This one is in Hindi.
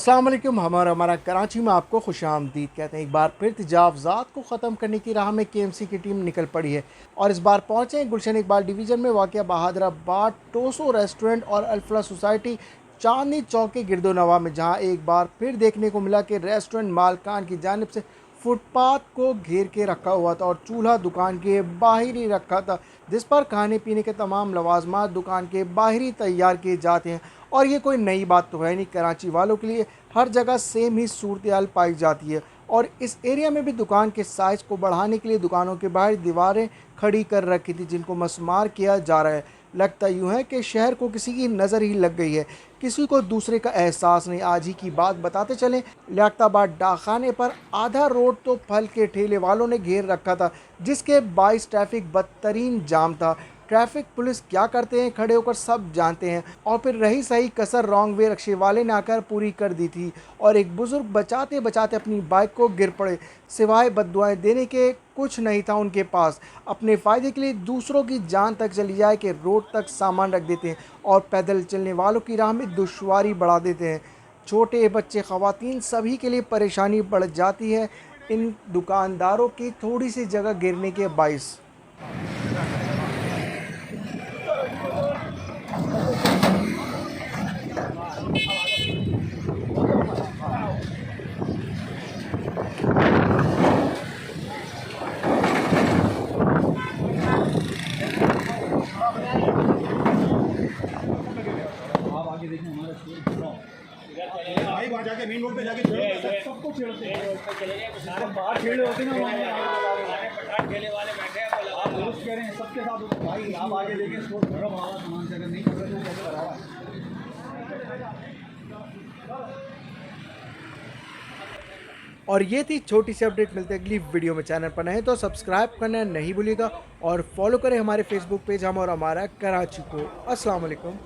अस्सलाम वालेकुम। हमारा कराची में आपको खुशामदीद कहते हैं। एक बार फिर तजावज़ात को ख़त्म करने की राह में KMC की टीम निकल पड़ी है और इस बार पहुँचे हैं गुलशन इकबाल डिवीज़न में वाक़ बहादुराबाद टोसो रेस्टोरेंट और अल्फला सोसाइटी चांदनी चौक के गिरदोनवा में, जहाँ एक बार फिर देखने को मिला कि रेस्टोरेंट मालकान की जानिब से फुटपाथ को घेर के रखा हुआ था और चूल्हा दुकान के बाहर ही रखा था, जिस पर खाने पीने के तमाम लवाजमात दुकान के बाहर ही तैयार किए जाते हैं। और ये कोई नई बात तो है नहीं, कराची वालों के लिए हर जगह सेम ही सूरत हाल पाई जाती है। और इस एरिया में भी दुकान के साइज़ को बढ़ाने के लिए दुकानों के बाहर दीवारें खड़ी कर रखी थी, जिनको मसमार किया जा रहा है। लगता यूँ है कि शहर को किसी की नज़र ही लग गई है, किसी को दूसरे का एहसास नहीं। आज ही की बात बताते चलें, लियाकताबाद डाकखाने पर आधा रोड तो फल के ठेले वालों ने घेर रखा था, जिसके बाइस ट्रैफिक बदतरीन जाम था। ट्रैफिक पुलिस क्या करते हैं खड़े होकर सब जानते हैं। और फिर रही सही कसर रॉन्ग वे रिक्शे वाले ने आकर पूरी कर दी थी और एक बुज़ुर्ग बचाते बचाते अपनी बाइक को गिर पड़े। सिवाय बद्दुआएं देने के कुछ नहीं था उनके पास। अपने फ़ायदे के लिए दूसरों की जान तक चली जाए कि रोड तक सामान रख देते हैं और पैदल चलने वालों की राह में दुश्वारी बढ़ा देते हैं। छोटे बच्चे, ख़वातीन, सभी के लिए परेशानी बढ़ जाती है इन दुकानदारों की थोड़ी सी जगह गिरने के बाइस। आप आगे देखें हमारा भाई वहाँ जाके मेन रोड पे जाके सबको छेड़ते हैं, बाहर छेड़े होते ना पठान ठेले वाले बैठे हैं, आप दोस्त कह रहे हैं सबके साथ। भाई आप आगे देखें स्टोर पूरा भरा सामान से, अगर नहीं कर रहे तो कैसे भरा हुआ है। और ये थी छोटी सी अपडेट। मिलते हैं अगली वीडियो में। चैनल पर नए तो सब्सक्राइब करना नहीं भूलिएगा और फॉलो करें हमारे फेसबुक पेज हम और हमारा कराची को। अस्सलाम वालेकुम।